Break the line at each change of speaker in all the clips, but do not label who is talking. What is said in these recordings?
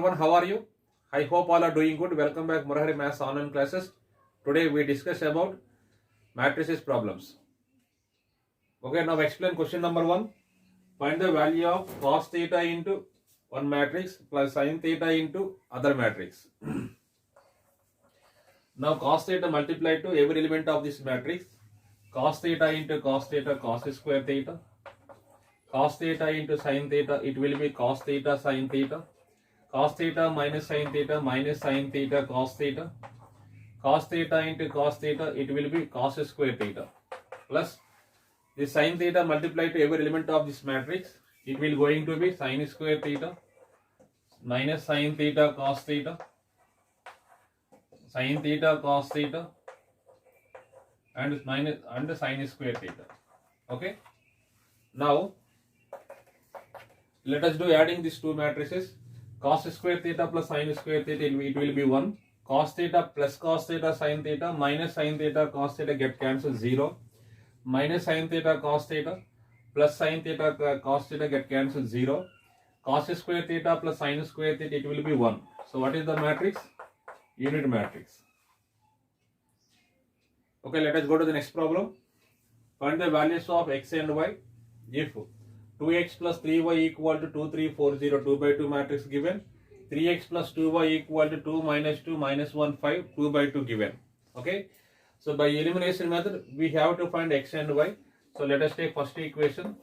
everyone, how are you? I hope all are doing good. Welcome back Murari Maths online classes. Today we discuss about matrices problems. Okay, now explain question number 1. Find the value of cos theta into one matrix plus sin theta into other matrix. Now cos theta multiplied to every element of this matrix. Cos theta into cos theta, cos square theta. Cos theta into sin theta, it will be cos theta sin theta. Cos theta minus sin theta cos theta. Cos theta into cos theta, it will be cos square theta. Plus the sin theta multiplied to every element of this matrix, it will going to be sin square theta minus sin theta cos theta, sin theta cos theta, and sin square theta. Okay. Now let us do adding these two matrices. Cos square theta plus sin square theta, it will be 1. Cos theta plus cos theta sin theta minus sin theta cos theta get cancelled 0. Minus sin theta cos theta plus sin theta cos theta get cancelled 0. Cos square theta plus sin square theta, it will be 1. So what is the matrix? Unit matrix. Okay, let us go to the next problem. Find the values of x and y if 2x plus 3y equal to 2, 3, 4, 0, 2 by 2 matrix given. 3x plus 2y equal to 2 minus 2 minus 1, 5, 2 by 2 given. Okay. So by elimination method, we have to find x and y. So let us take first equation.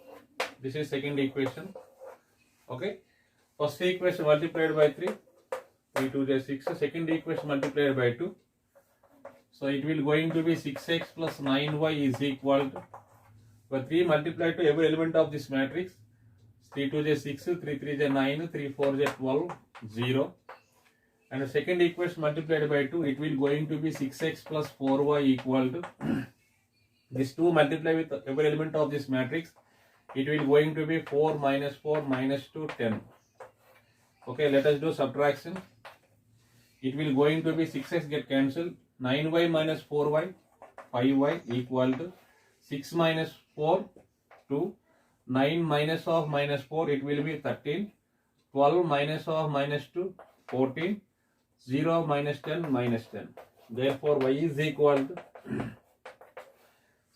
This is second equation. Okay. First equation multiplied by 3. 3 2 is 6. Second equation multiplied by 2. So it will going to be 6x plus 9y is equal to, but 3 multiplied to every element of this matrix. 3 2 is 6, 3 3 is 9, 3 4 is 12, 0. And the second equation multiplied by 2, it will going to be 6x plus 4y equal to, this 2 multiplied with every element of this matrix, it will going to be 4 minus 2, 10. Okay, let us do subtraction. It will going to be 6x get cancelled, 9y minus 4y, 5y equal to 6 minus 4, 2, 9 minus of minus 4, it will be 13, 12 minus of minus 2, 14, 0 minus 10, minus 10. Therefore, y is equal to,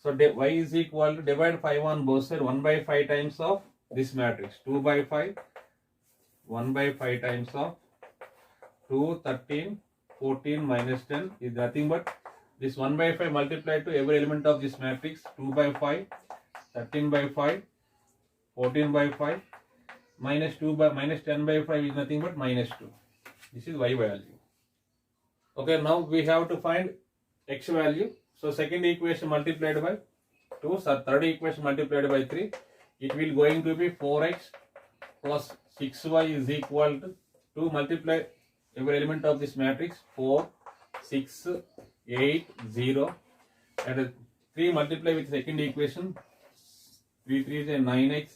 so y is equal to, divide 5 on both sides, 1 by 5 times of this matrix, 2 by 5, 1 by 5 times of 2, 13, 14 minus 10 is nothing but this 1 by 5 multiplied to every element of this matrix, 2 by 5, 13 by 5, 14 by 5, minus 2 by minus 10 by 5 is nothing but minus 2. This is y value. Okay, now we have to find x value. So second equation multiplied by 2, so third equation multiplied by 3, it will going to be 4x plus 6y is equal to 2 multiply every element of this matrix, 4, 6, 8, 0, and 3 multiply with second equation, 3 3 is 9x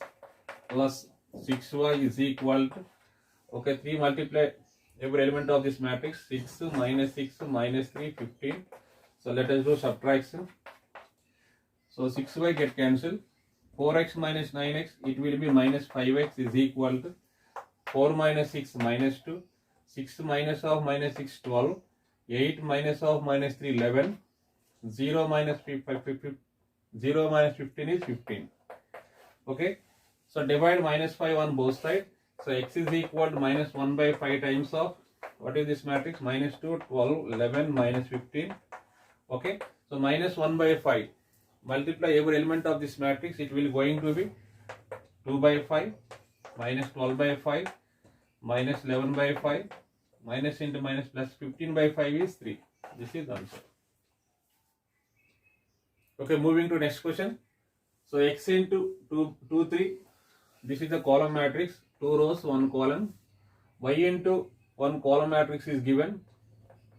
plus 6y is equal to, okay, 3 multiply every element of this matrix, 6 minus 3, 15. So let us do subtraction. So 6y get cancelled, 4x minus 9x, it will be minus 5x is equal to 4 minus 6 minus 2, 6 minus of minus 6 12, 8 minus of minus 3 11, 0 minus 15 is 15. Okay. So divide minus 5 on both sides. So x is equal to minus 1 by 5 times of, what is this matrix? Minus 2, 12, 11, minus 15. Okay. So minus 1 by 5. Multiply every element of this matrix. It will going to be 2 by 5, minus 12 by 5, minus 11 by 5, minus into minus plus 15 by 5 is 3. This is the answer. Okay, moving to next question. So x into 2, 3. This is the column matrix, 2 rows, 1 column. Y into 1 column matrix is given,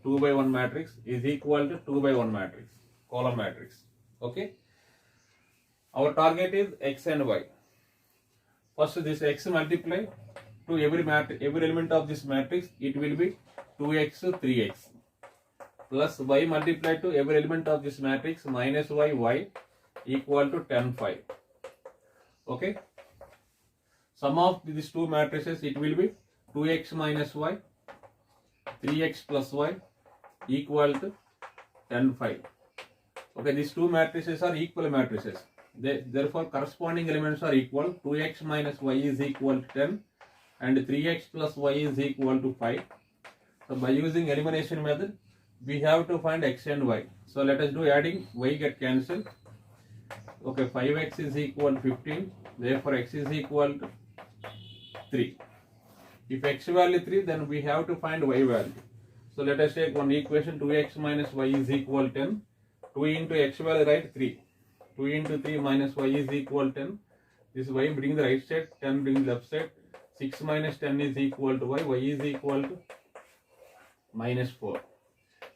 2 by 1 matrix is equal to 2 by 1 matrix, column matrix. Okay. Our target is x and y. First this x multiply to every element of this matrix, it will be 2x, 3x. Plus y multiplied to every element of this matrix, minus y equal to 10, 5. Okay. Sum of these two matrices, it will be 2x minus y, 3x plus y equal to 10, 5. Okay, these two matrices are equal matrices. Therefore, corresponding elements are equal. 2x minus y is equal to 10 and 3x plus y is equal to 5. So, by using elimination method, we have to find x and y. So, let us do adding. Y get cancelled. Okay, 5x is equal to 15. Therefore, x is equal to 3. If x value 3, then we have to find y value. So, let us take one equation. 2x minus y is equal to 10. 2 into x value, right? 3. 2 into 3 minus y is equal to 10. This y bring the right side, 10 bring the left side. 6 minus 10 is equal to y. Y is equal to minus 4.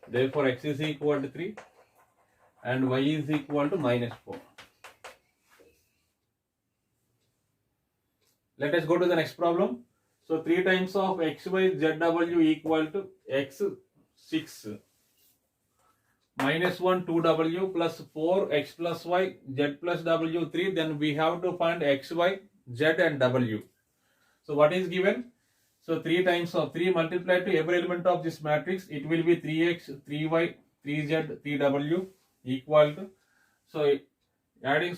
Therefore, x is equal to 3 and y is equal to minus 4. Let us go to the next problem. So, 3 times of x, y, z, w equal to x 6. Minus 1, 2w plus 4, x plus y, z plus w 3. Then we have to find x, y, z and w. So, what is given? So, 3 times of 3 multiplied to every element of this matrix, it will be 3x, 3y, 3z, 3w equal to. So, adding,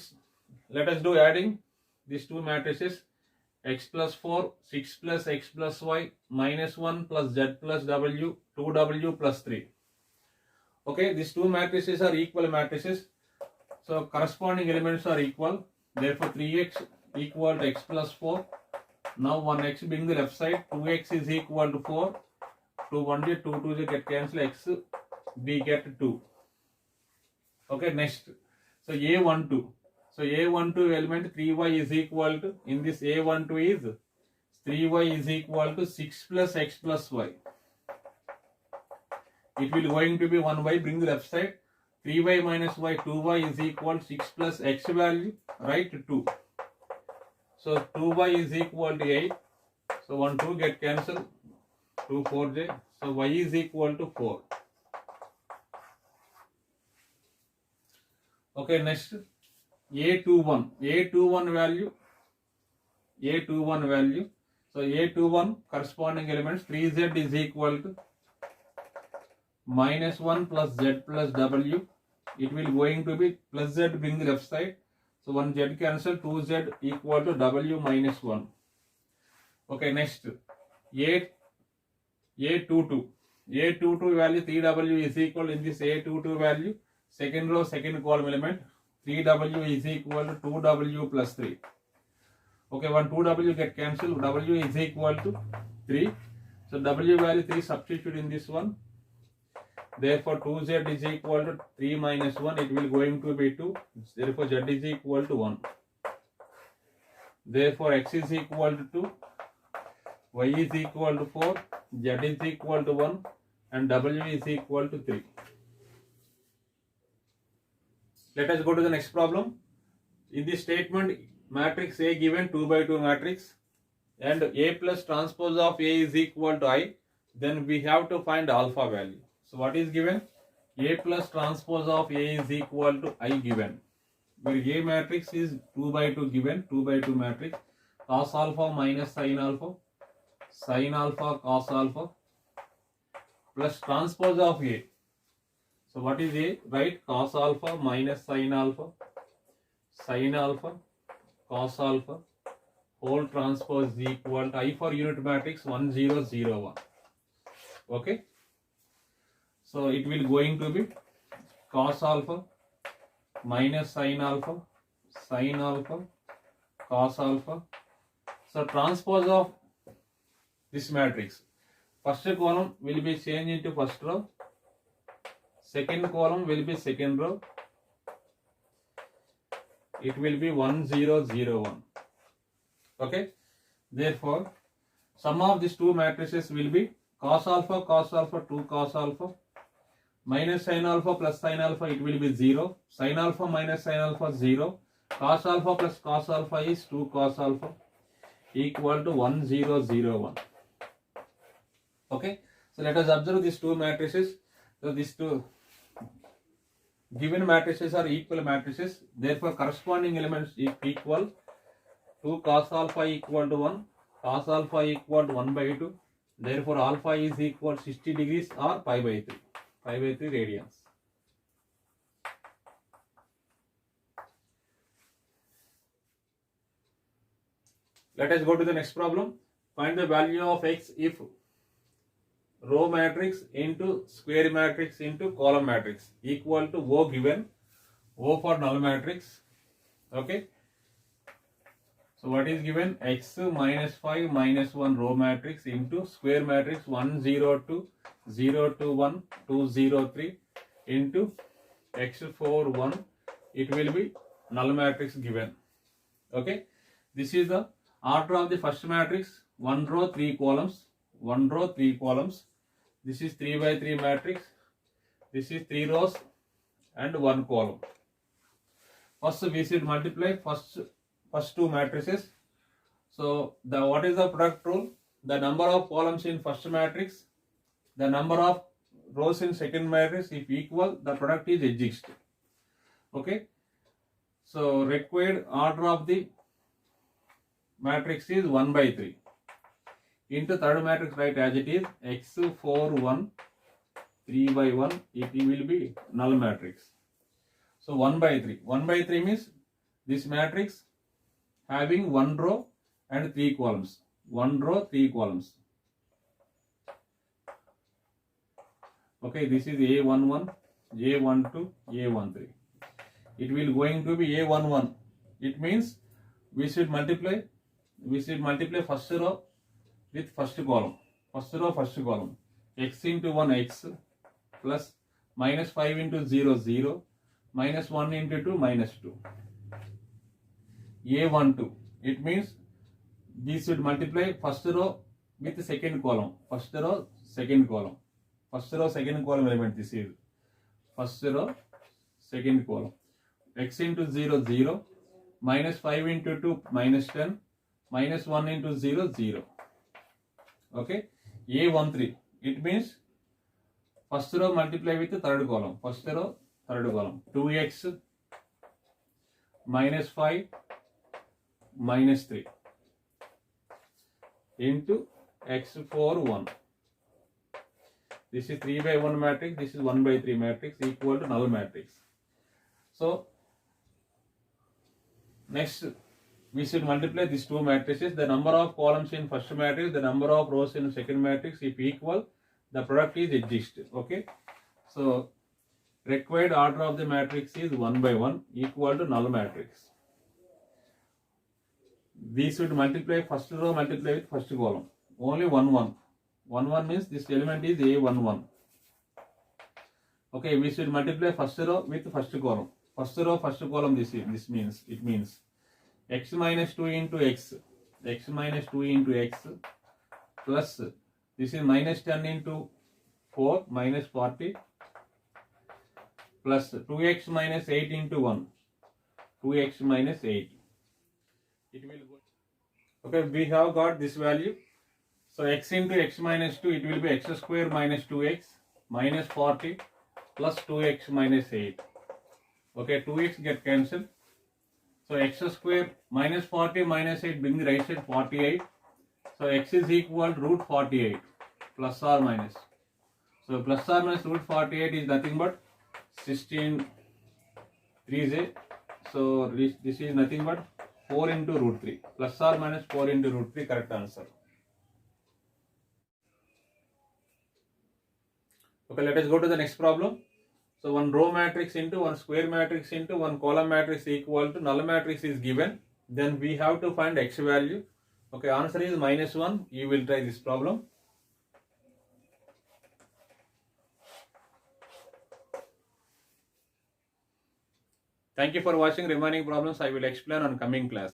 let us do adding these two matrices. X plus 4, 6 plus x plus y, minus 1 plus z plus w, 2w plus 3. Okay, these two matrices are equal matrices. So, corresponding elements are equal. Therefore, 3x equal to x plus 4. Now, 1x being the left side, 2x is equal to 4. 2 1 2 2 get cancelled, x we get 2. Okay, next. So, A12. So, A12 element 3y is equal to, in this A12 is 3y is equal to 6 plus x plus y. It will going to be 1y, bring the left side. 3y minus y, 2y is equal to 6 plus x value, right, 2. So, 2y is equal to 8. So, 1, 2 get cancelled, 2, 4j. So, y is equal to 4. Okay, next. A21. A21 value. A21 value. So, A21 corresponding elements 3z is equal to minus 1 plus z plus w. It will going to be plus z bring the left side. So, 1 z cancel, 2z equal to w minus 1. Okay, next. A22. A22 value 3w is equal in this A22 value. Second row, second column element. 3w is equal to 2w plus 3. Okay, 1 2w get cancelled. W is equal to 3. So, w value 3 substitute in this one. Therefore, 2z is equal to 3 minus 1. It will going to be 2. Therefore, z is equal to 1. Therefore, x is equal to 2. Y is equal to 4. Z is equal to 1. And w is equal to 3. Let us go to the next problem. In this statement, matrix A given 2 by 2 matrix and A plus transpose of A is equal to I, then we have to find alpha value. So, what is given? A plus transpose of A is equal to I given. Where A matrix is 2 by 2 given, 2 by 2 matrix, cos alpha minus sin alpha cos alpha plus transpose of A. So, what is A? Right, cos alpha minus sin alpha cos alpha whole transpose is equal to I for unit matrix 1 0 0 1. Okay. So, it will going to be cos alpha minus sin alpha cos alpha. So, transpose of this matrix. First column will be changed into first row. Second column will be second row. It will be 1 0 0 1. Okay. Therefore, sum of these two matrices will be cos alpha 2 cos alpha minus sin alpha plus sin alpha, it will be 0. Sin alpha minus sin alpha 0. Cos alpha plus cos alpha is 2 cos alpha equal to 1 0 0 1. Okay. So, let us observe these two matrices. So, these two given matrices are equal matrices. Therefore, corresponding elements is equal. 2 cos alpha equal to 1. cos alpha equal to 1 by 2. Therefore, alpha is equal to 60 degrees or pi by 3. Pi by 3 radians. Let us go to the next problem. Find the value of x if row matrix into square matrix into column matrix equal to O given. O for null matrix. Okay. So what is given? X minus 5 minus 1 row matrix into square matrix 1 0 2 0 2 1 2 0 3 into x 4 1. It will be null matrix given. Okay. This is the order of the first matrix. 1 row 3 columns. 1 row 3 columns. This is 3 by 3 matrix. This is 3 rows and 1 column. First we should multiply first two matrices. So what is the product rule? The number of columns in first matrix, the number of rows in second matrix, if equal, the product is exist. Okay. So required order of the matrix is 1 by 3. Into third matrix, write as it is x 4 1 3 by 1. It will be null matrix. So 1 by 3. 1 by 3 means this matrix having 1 row and 3 columns. 1 row, 3 columns. Okay, this is A11, A12, A13. It will going to be A11. It means we should multiply first row with first column. First row, first column. X into 1 x plus minus 5 into 0 0 minus 1 into 2 minus 2. A12. It means we should multiply first row with the second column. First row, second column. First row, second column element. This is first row, second column. X into 0 0 minus 5 into 2 minus 10 minus 1 into 0 0. Okay. A13. It means first row multiply with the third column. First row, third column. 2x minus 5 minus 3 into x 4 1. This is 3 by 1 matrix. This is 1 by 3 matrix equal to null matrix. So next we should multiply these two matrices. The number of columns in first matrix, the number of rows in second matrix, if equal, the product is exist. Okay. So required order of the matrix is 1 by 1 equal to null matrix. We should multiply first row multiply with first column. Only 1 1. 1 1 means this element is A11. Okay, we should multiply first row with first column. First row, first column. This means it means x minus 2 into x, x minus 2 into x plus this is minus 10 into 4 minus 40 plus 2x minus 8 into 1, 2x minus 8. It will go. Okay, we have got this value. So x into x minus 2, it will be x square minus 2x minus 40 plus 2x minus 8. Okay, 2x get cancelled. So x square minus 40 minus 8 bring the right side 48. So x is equal to root 48 plus or minus. So plus or minus root 48 is nothing but 16 3 So this is nothing but 4 into root 3. Plus or minus 4 into root 3, correct answer. Okay, let us go to the next problem. So one row matrix into one square matrix into one column matrix equal to null matrix is given. Then we have to find x value. Okay, answer is -1. You will try this problem. Thank you for watching. Remaining problems I will explain on coming class.